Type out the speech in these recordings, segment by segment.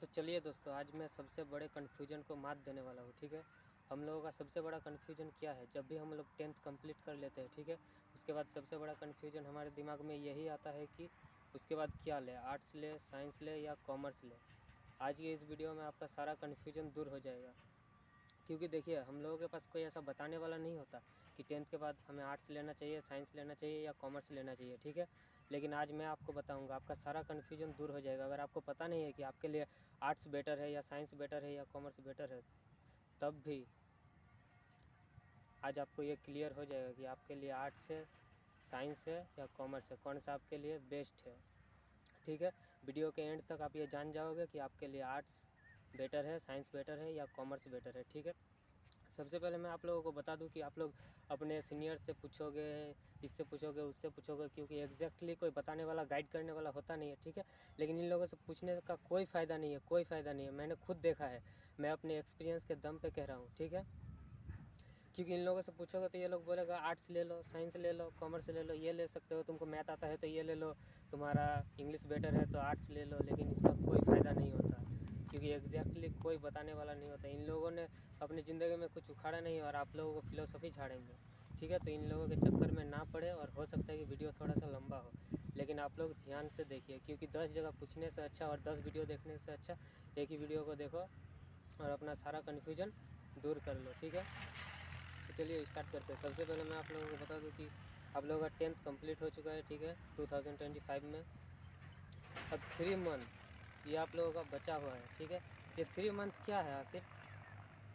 तो चलिए दोस्तों, आज मैं सबसे बड़े कन्फ्यूजन को मात देने वाला हूँ। ठीक है, हम लोगों का सबसे बड़ा कन्फ्यूजन क्या है? जब भी हम लोग 10th कंप्लीट कर लेते हैं, ठीक है, उसके बाद सबसे बड़ा कन्फ्यूजन हमारे दिमाग में यही आता है कि उसके बाद क्या ले, आर्ट्स ले, साइंस ले या कॉमर्स ले। आज की इस वीडियो में आपका सारा कन्फ्यूजन दूर हो जाएगा, क्योंकि देखिए हम लोगों के पास कोई ऐसा बताने वाला नहीं होता कि 10th के बाद हमें आर्ट्स लेना चाहिए, साइंस लेना चाहिए या कॉमर्स लेना चाहिए। ठीक है, लेकिन आज मैं आपको बताऊंगा, आपका सारा कन्फ्यूजन दूर हो जाएगा। अगर आपको पता नहीं है कि आपके लिए आर्ट्स बेटर है या साइंस बेटर है या कॉमर्स बेटर है, तब भी आज आपको ये क्लियर हो जाएगा कि आपके लिए आर्ट्स है, साइंस है या कॉमर्स है, कौन सा आपके लिए बेस्ट है। ठीक है, वीडियो के एंड तक आप ये जान जाओगे कि आपके लिए आर्ट्स बेटर है, साइंस बेटर है या कॉमर्स बेटर है। ठीक है, सबसे पहले मैं आप लोगों को बता दूं कि आप लोग अपने सीनियर से पूछोगे, इससे पूछोगे, उससे पूछोगे, क्योंकि एग्जैक्टली कोई बताने वाला, गाइड करने वाला होता नहीं है। ठीक है, लेकिन इन लोगों से पूछने का कोई फ़ायदा नहीं है, कोई फ़ायदा नहीं है। मैंने खुद देखा है, मैं अपने एक्सपीरियंस के दम पे कह रहा हूँ। ठीक है, क्योंकि इन लोगों से पूछोगे तो ये लोग बोलेगा आर्ट्स ले लो, साइंस ले लो, कॉमर्स ले लो, ये ले सकते हो, तुमको मैथ आता है तो ये ले लो, तुम्हारा इंग्लिश बेटर है तो आर्ट्स ले लो। लेकिन इसका कोई फ़ायदा नहीं होता, क्योंकि एग्जैक्टली कोई बताने वाला नहीं होता। इन लोगों ने अपनी ज़िंदगी में कुछ उखाड़ा नहीं और आप लोगों को फिलोसफी झाड़ेंगे। ठीक है, तो इन लोगों के चक्कर में ना पड़े, और हो सकता है कि वीडियो थोड़ा सा लंबा हो, लेकिन आप लोग ध्यान से देखिए, क्योंकि 10 जगह पूछने से अच्छा और 10 वीडियो देखने से अच्छा एक ही वीडियो को देखो और अपना सारा कन्फ्यूजन दूर कर लो। ठीक है, तो चलिए स्टार्ट करते हैं। सबसे पहले मैं आप लोगों को बता दूं कि आप लोगों का 10th कंप्लीट हो चुका है। ठीक है, 2025 में अब 3 मंथ ये आप लोगों का बचा हुआ है। ठीक है, ये 3 मंथ क्या है आखिर?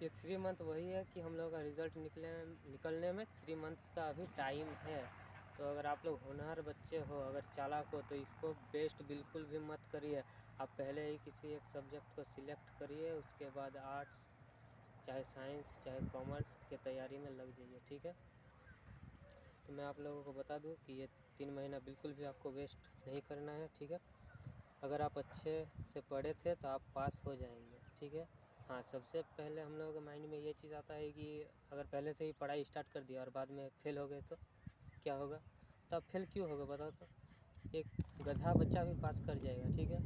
ये 3 मंथ वही है कि हम लोगों का रिज़ल्ट निकलने में 3 मंथ्स का अभी टाइम है। तो अगर आप लोग होनहार बच्चे हो, अगर चालाक हो, तो इसको वेस्ट बिल्कुल भी मत करिए। आप पहले ही किसी एक सब्जेक्ट को सिलेक्ट करिए, उसके बाद आर्ट्स, चाहे साइंस, चाहे कॉमर्स के तैयारी में लग जाइए। ठीक है, तो मैं आप लोगों को बता दूं कि ये 3 महीना बिल्कुल भी आपको वेस्ट नहीं करना है। ठीक है, अगर आप अच्छे से पढ़े थे तो आप पास हो जाएंगे। ठीक है, हाँ, सबसे पहले हम लोगों के माइंड में ये चीज़ आता है कि अगर पहले से ही पढ़ाई स्टार्ट कर दिया और बाद में फेल हो गए तो क्या होगा? तो आप फेल क्यों हो गए बताओ तो? एक गधा बच्चा भी पास कर जाएगा। ठीक है,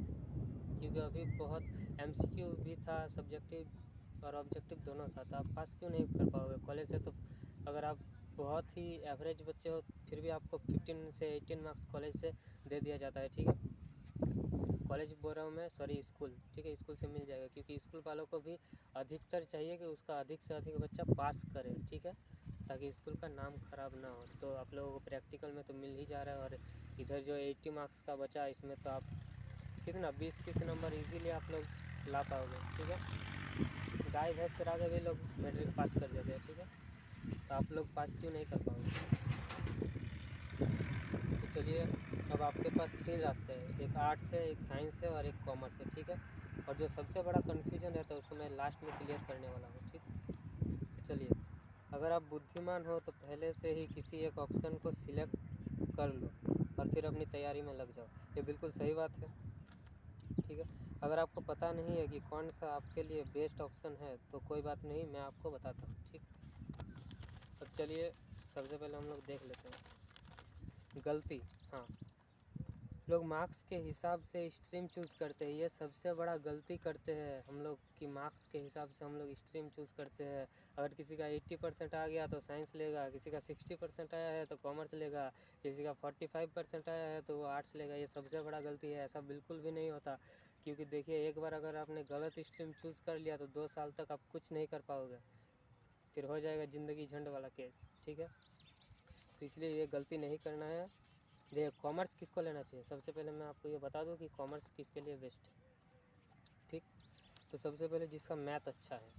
क्योंकि अभी बहुत एमसीक्यू भी था, सब्जेक्टिव और ऑब्जेक्टिव दोनों था, तो आप पास क्यों नहीं कर पाओगे कॉलेज से? तो अगर आप बहुत ही एवरेज बच्चे हो, फिर भी आपको 15 से 18 मार्क्स कॉलेज से दे दिया जाता है। ठीक है, कॉलेज बोल रहा हूँ मैं, सॉरी स्कूल। ठीक है, स्कूल से मिल जाएगा, क्योंकि स्कूल वालों को भी अधिकतर चाहिए कि उसका अधिक से अधिक बच्चा पास करे। ठीक है, ताकि स्कूल का नाम खराब ना हो। तो आप लोगों को प्रैक्टिकल में तो मिल ही जा रहा है, और इधर जो 80 मार्क्स का बचा, इसमें तो आप कितना 20-30 नंबर इजीली आप लोग ला पाओगे। ठीक है, गाय भैंस चरा के भी लोग मैट्रिक पास कर जाते हैं। ठीक है, तो आप लोग पास क्यों नहीं कर पाओगे? तो चलिए, अब आपके पास 3 रास्ते हैं, एक आर्ट्स है, एक साइंस है और एक कॉमर्स है। ठीक है, और जो सबसे बड़ा कन्फ्यूजन रहता है उसको मैं लास्ट में क्लियर करने वाला हूँ। ठीक, तो चलिए, अगर आप बुद्धिमान हो तो पहले से ही किसी एक ऑप्शन को सिलेक्ट कर लो और फिर अपनी तैयारी में लग जाओ। ये बिल्कुल सही बात है। ठीक है, अगर आपको पता नहीं है कि कौन सा आपके लिए बेस्ट ऑप्शन है तो कोई बात नहीं, मैं आपको बताता हूँ। ठीक, अब चलिए, सबसे पहले हम लोग देख लेते हैं गलती। हाँ, लोग मार्क्स के हिसाब से स्ट्रीम चूज़ करते हैं, ये सबसे बड़ा गलती करते हैं हम लोग, कि मार्क्स के हिसाब से हम लोग स्ट्रीम चूज़ करते हैं। अगर किसी का 80% आ गया तो साइंस लेगा, किसी का 60% आया है तो कॉमर्स लेगा, किसी का 45% आया है तो वो आर्ट्स लेगा। ये सबसे बड़ा गलती है, ऐसा बिल्कुल भी नहीं होता। क्योंकि देखिए, एक बार अगर आपने गलत स्ट्रीम चूज़ कर लिया तो 2 साल तक आप कुछ नहीं कर पाओगे, फिर हो जाएगा ज़िंदगी झंड वाला केस। ठीक है, तो इसलिए ये गलती नहीं करना है। देखिए, कॉमर्स किसको लेना चाहिए? सबसे पहले मैं आपको ये बता दूं कि कॉमर्स किसके लिए बेस्ट है। ठीक, तो सबसे पहले जिसका मैथ अच्छा है,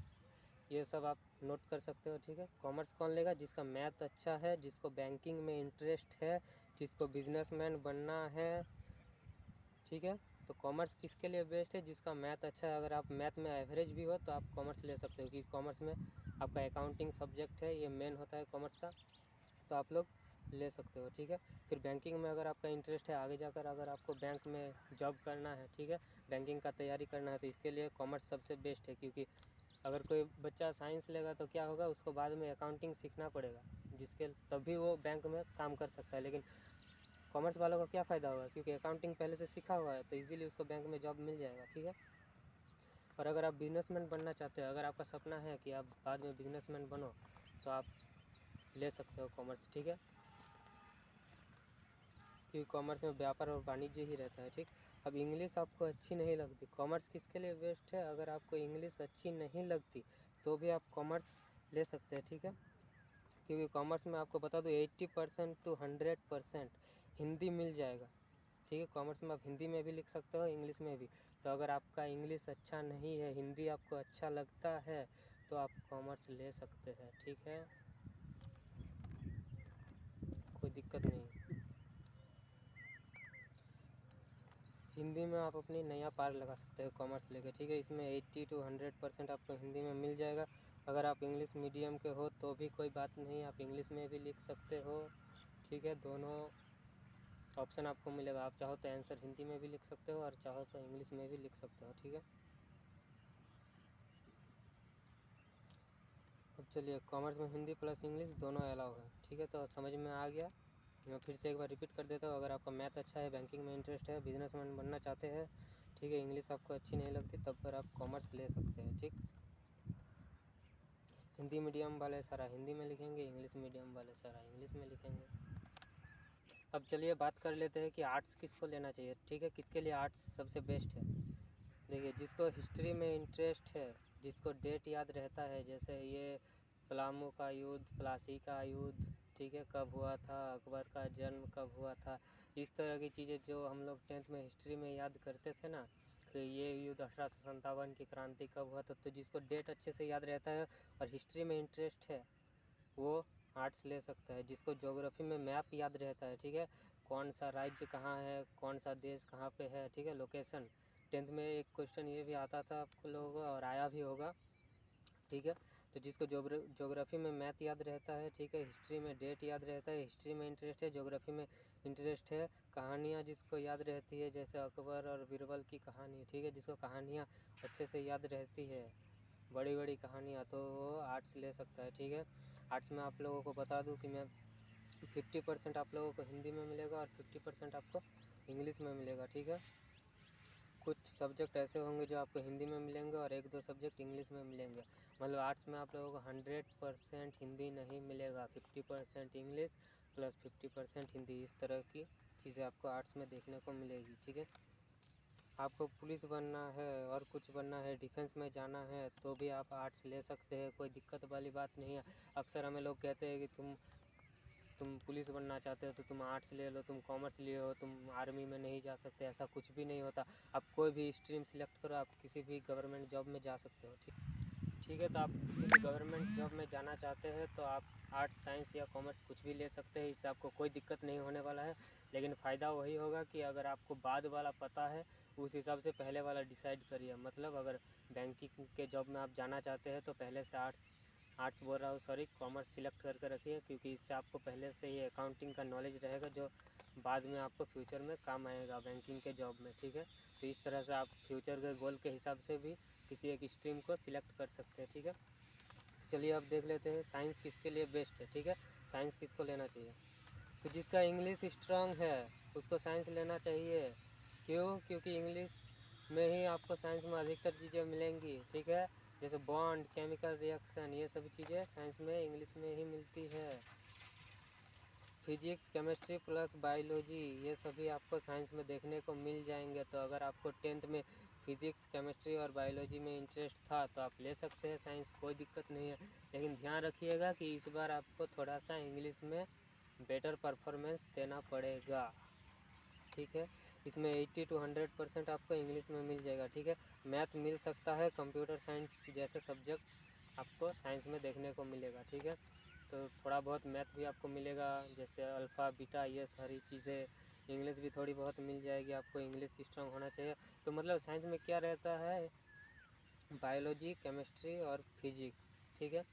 ये सब आप नोट कर सकते हो। ठीक है, कॉमर्स कौन लेगा? जिसका मैथ अच्छा है, जिसको बैंकिंग में इंटरेस्ट है, जिसको बिजनेसमैन बनना है। ठीक है, तो कॉमर्स किसके लिए बेस्ट है? जिसका मैथ अच्छा है। अगर आप मैथ में एवरेज भी हो तो आप कॉमर्स ले सकते हो, क्योंकि कॉमर्स में आपका अकाउंटिंग सब्जेक्ट है, ये मेन होता है कॉमर्स का, तो आप लोग ले सकते हो। ठीक है, फिर बैंकिंग में अगर आपका इंटरेस्ट है, आगे जाकर अगर आपको बैंक में जॉब करना है, ठीक है, बैंकिंग का तैयारी करना है, तो इसके लिए कॉमर्स सबसे बेस्ट है। क्योंकि अगर कोई बच्चा साइंस लेगा तो क्या होगा, उसको बाद में अकाउंटिंग सीखना पड़ेगा, जिसके तभी वो बैंक में काम कर सकता है। लेकिन कॉमर्स वालों का क्या फ़ायदा होगा? क्योंकि अकाउंटिंग पहले से सीखा हुआ है, तो इजीली उसको बैंक में जॉब मिल जाएगा। ठीक है, और अगर आप बिजनेसमैन बनना चाहते हैं, अगर आपका सपना है कि आप बाद में बिजनेसमैन बनो, तो आप ले सकते हो कॉमर्स, ठीक है, क्योंकि कॉमर्स में व्यापार और वाणिज्य ही रहता है, ठीक। अब इंग्लिश आपको अच्छी नहीं लगती, कॉमर्स किसके लिए बेस्ट है? अगर आपको इंग्लिश अच्छी नहीं लगती तो भी आप कॉमर्स ले सकते हैं, ठीक है, क्योंकि कॉमर्स में आपको बता दूँ 80% to 100% हिंदी मिल जाएगा, ठीक है। कॉमर्स में आप हिंदी में भी लिख सकते हो, इंग्लिश में भी। तो अगर आपका इंग्लिश अच्छा नहीं है, हिंदी आपको अच्छा लगता है, तो आप कॉमर्स ले सकते हैं, ठीक है, कोई दिक्कत नहीं। हिंदी में आप अपनी नया पार लगा सकते हो कॉमर्स लेके, ठीक है। इसमें 80 to 100% आपको हिंदी में मिल जाएगा। अगर आप इंग्लिश मीडियम के हो तो भी कोई बात नहीं, आप इंग्लिश में भी लिख सकते हो, ठीक है। दोनों ऑप्शन आपको मिलेगा, आप चाहो तो आंसर हिंदी में भी लिख सकते हो और चाहो तो इंग्लिश में भी लिख सकते हो, ठीक है। अब चलिए, कॉमर्स में हिंदी प्लस इंग्लिश दोनों अलाउ है, ठीक है, तो समझ में आ गया। मैं फिर से एक बार रिपीट कर देता हूँ। अगर आपका मैथ अच्छा है, बैंकिंग में इंटरेस्ट है, बिजनेसमैन बनना चाहते हैं, ठीक है, इंग्लिश आपको अच्छी नहीं लगती, तब पर आप कॉमर्स ले सकते हैं, ठीक। हिंदी मीडियम वाले सारा हिंदी में लिखेंगे, इंग्लिश मीडियम वाले सारा इंग्लिश में लिखेंगे। अब चलिए बात कर लेते हैं कि आर्ट्स किसको लेना चाहिए, ठीक है, किसके लिए आर्ट्स सबसे बेस्ट है। देखिए, जिसको हिस्ट्री में इंटरेस्ट है, जिसको डेट याद रहता है, जैसे ये पलामू का युद्ध, प्लासी का युद्ध, ठीक है, कब हुआ था, अकबर का जन्म कब हुआ था, इस तरह की चीज़ें जो हम लोग 10th में हिस्ट्री में याद करते थे ना, कि ये युद्ध 1857 की क्रांति कब हुआ था, तो जिसको डेट अच्छे से याद रहता है और हिस्ट्री में इंटरेस्ट है, वो आर्ट्स ले सकता है। जिसको ज्योग्राफी में मैप याद रहता है, ठीक है, कौन सा राज्य कहाँ है, कौन सा देश कहाँ पे है, ठीक है, लोकेशन। 10th में एक क्वेश्चन ये भी आता था आप लोगों को और आया भी होगा, ठीक है। तो जिसको ज्योग्राफी में मैथ याद रहता है, ठीक है, हिस्ट्री में डेट याद रहता है, हिस्ट्री में इंटरेस्ट है, ज्योग्राफी में इंटरेस्ट है, कहानियाँ जिसको याद रहती है, जैसे अकबर और बीरबल की कहानी, ठीक है, जिसको कहानियाँ अच्छे से याद रहती है, बड़ी बड़ी कहानियाँ, तो वो आर्ट्स ले सकता है, ठीक है। आर्ट्स में आप लोगों को बता दूँ कि मैं 50% आप लोगों को हिंदी में मिलेगा और 50% आपको इंग्लिश में मिलेगा, ठीक है। कुछ सब्जेक्ट ऐसे होंगे जो आपको हिंदी में मिलेंगे और 1-2 सब्जेक्ट इंग्लिश में मिलेंगे। मतलब आर्ट्स में आप लोगों को 100% हिंदी नहीं मिलेगा, 50% इंग्लिश प्लस 50% हिंदी, इस तरह की चीज़ें आपको आर्ट्स में देखने को मिलेगी, ठीक है। आपको पुलिस बनना है और कुछ बनना है, डिफेंस में जाना है, तो भी आप आर्ट्स ले सकते हैं, कोई दिक्कत वाली बात नहीं है। अक्सर हमें लोग कहते हैं कि तुम पुलिस बनना चाहते हो तो तुम आर्ट्स ले लो, तुम कॉमर्स लिए हो, तुम आर्मी में नहीं जा सकते, ऐसा कुछ भी नहीं होता। आप कोई भी स्ट्रीम सिलेक्ट करो, आप किसी भी गवर्नमेंट जॉब में जा सकते हो, ठीक है। तो आप किसी भी गवर्नमेंट जॉब में जाना चाहते हैं तो आप आर्ट्स, साइंस या कॉमर्स कुछ भी ले सकते हैं, इससे आपको कोई दिक्कत नहीं होने वाला है। लेकिन फ़ायदा वही होगा कि अगर आपको बाद वाला पता है, उस हिसाब से पहले वाला डिसाइड करिए। मतलब अगर बैंकिंग के जॉब में आप जाना चाहते हैं तो पहले से आर्ट्स आर्ट्स बोल रहा हूँ, सॉरी, कॉमर्स सिलेक्ट करके रखिए, क्योंकि इससे आपको पहले से ये अकाउंटिंग का नॉलेज रहेगा जो बाद में आपको फ्यूचर में काम आएगा बैंकिंग के जॉब में, ठीक है। तो इस तरह से आप फ्यूचर के गोल के हिसाब से भी किसी एक स्ट्रीम को सिलेक्ट कर सकते हैं, ठीक है। चलिए अब देख लेते हैं साइंस किसके लिए बेस्ट है, ठीक है, साइंस किसको लेना चाहिए। तो जिसका इंग्लिश स्ट्रांग है उसको साइंस लेना चाहिए। क्यों? क्योंकि इंग्लिश में ही आपको साइंस में अधिकतर चीज़ें मिलेंगी, ठीक है, जैसे बॉन्ड, केमिकल रिएक्शन, ये सभी चीज़ें साइंस में इंग्लिश में ही मिलती है। फिजिक्स, केमिस्ट्री प्लस बायोलॉजी, ये सभी आपको साइंस में देखने को मिल जाएंगे। तो अगर आपको 10th में फिजिक्स, केमिस्ट्री और बायोलॉजी में इंटरेस्ट था तो आप ले सकते हैं साइंस, कोई दिक्कत नहीं है। लेकिन ध्यान रखिएगा कि इस बार आपको थोड़ा सा इंग्लिश में बेटर परफॉर्मेंस देना पड़ेगा, ठीक है। इसमें 80 to 100% आपको इंग्लिश में मिल जाएगा, ठीक है। मैथ मिल सकता है, कंप्यूटर साइंस जैसे सब्जेक्ट आपको साइंस में देखने को मिलेगा, ठीक है। तो थोड़ा बहुत मैथ भी आपको मिलेगा, जैसे अल्फ़ा बीटा, ये सारी चीज़ें। इंग्लिश भी थोड़ी बहुत मिल जाएगी आपको, इंग्लिश स्ट्रांग होना चाहिए। तो मतलब साइंस में क्या रहता है, बायोलॉजी, केमिस्ट्री और फिजिक्स, ठीक है,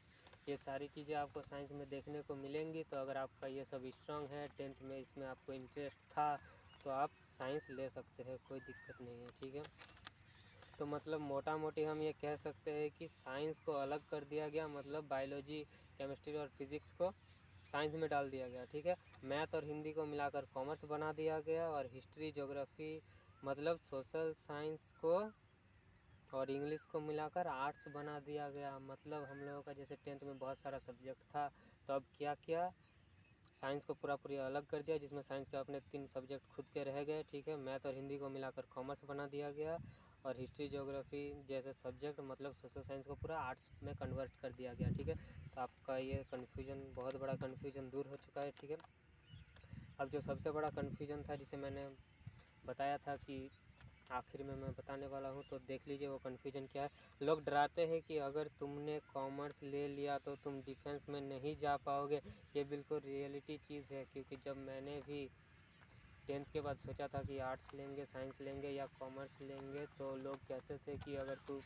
ये सारी चीज़ें आपको साइंस में देखने को मिलेंगी। तो अगर आपका ये सब स्ट्रांग है, 10th में इसमें आपको इंटरेस्ट था, तो आप साइंस ले सकते हैं, कोई दिक्कत नहीं है, ठीक है। तो मतलब मोटा मोटी हम ये कह सकते हैं कि साइंस को अलग कर दिया गया, मतलब बायोलॉजी, केमिस्ट्री और फिज़िक्स को साइंस में डाल दिया गया, ठीक है। मैथ और हिंदी को मिलाकर कॉमर्स बना दिया गया और हिस्ट्री, ज्योग्राफी मतलब सोशल साइंस को और इंग्लिश को मिलाकर आर्ट्स बना दिया गया। मतलब हम लोगों का जैसे 10th में बहुत सारा सब्जेक्ट था, तो अब क्या किया, साइंस को पूरी अलग कर दिया, जिसमें साइंस के अपने 3 सब्जेक्ट खुद के रह गए, ठीक है। मैथ और हिंदी को मिलाकर कॉमर्स बना दिया गया, और हिस्ट्री ज्योग्राफी जैसे सब्जेक्ट मतलब सोशल साइंस को पूरा आर्ट्स में कन्वर्ट कर दिया गया, ठीक है। तो आपका ये कन्फ्यूजन, बहुत बड़ा कन्फ्यूजन दूर हो चुका है, ठीक है। अब जो सबसे बड़ा कन्फ्यूजन था, जिसे मैंने बताया था कि आखिर में मैं बताने वाला हूँ, तो देख लीजिए वो कन्फ्यूजन क्या है। लोग डराते हैं कि अगर तुमने कॉमर्स ले लिया तो तुम डिफेंस में नहीं जा पाओगे। ये बिल्कुल रियलिटी चीज़ है, क्योंकि जब मैंने भी 10th के बाद सोचा था कि आर्ट्स लेंगे, साइंस लेंगे या कॉमर्स लेंगे, तो लोग कहते थे कि अगर तू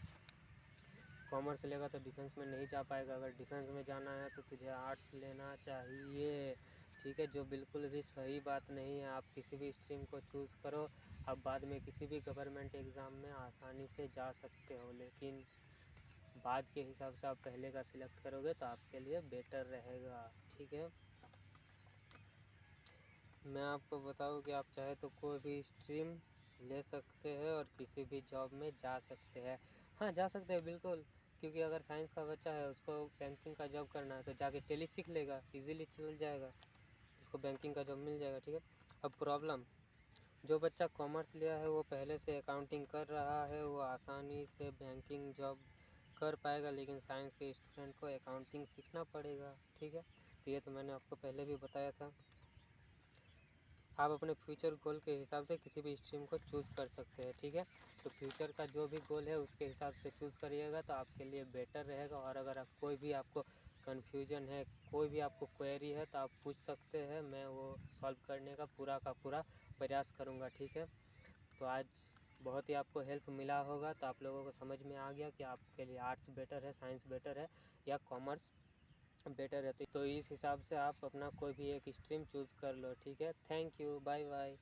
कॉमर्स लेगा तो डिफेंस में नहीं जा पाएगा, अगर डिफेंस में जाना है तो तुझे आर्ट्स लेना चाहिए, ठीक है। जो बिल्कुल भी सही बात नहीं है। आप किसी भी स्ट्रीम को चूज़ करो, आप बाद में किसी भी गवर्नमेंट एग्ज़ाम में आसानी से जा सकते हो, लेकिन बाद के हिसाब से आप पहले का सिलेक्ट करोगे तो आपके लिए बेटर रहेगा, ठीक है। मैं आपको बताऊं कि आप चाहे तो कोई भी स्ट्रीम ले सकते हैं और किसी भी जॉब में जा सकते हैं। हाँ, जा सकते हैं बिल्कुल, क्योंकि अगर साइंस का बच्चा है, उसको बैंकिंग का जॉब करना है, तो जाके टेली सीख लेगा, इजीली चल जाएगा, उसको बैंकिंग का जॉब मिल जाएगा, ठीक है। अब प्रॉब्लम, जो बच्चा कॉमर्स लिया है वो पहले से अकाउंटिंग कर रहा है, वो आसानी से बैंकिंग जॉब कर पाएगा, लेकिन साइंस के स्टूडेंट को अकाउंटिंग सीखना पड़ेगा, ठीक है। तो ये तो मैंने आपको पहले भी बताया था। आप अपने फ्यूचर गोल के हिसाब से किसी भी स्ट्रीम को चूज़ कर सकते हैं, ठीक है। तो फ्यूचर का जो भी गोल है उसके हिसाब से चूज़ करिएगा तो आपके लिए बेटर रहेगा। और अगर आप कोई भी आपको कन्फ्यूजन है, कोई भी आपको क्वेरी है, तो आप पूछ सकते हैं, मैं वो सॉल्व करने का पूरा प्रयास करूँगा, ठीक है। तो आज बहुत ही आपको हेल्प मिला होगा, तो आप लोगों को समझ में आ गया कि आपके लिए आर्ट्स बेटर है, साइंस बेटर है या कॉमर्स बेटर है। तो इस हिसाब से आप अपना कोई भी एक स्ट्रीम चूज़ कर लो, ठीक है। Thank you, bye bye.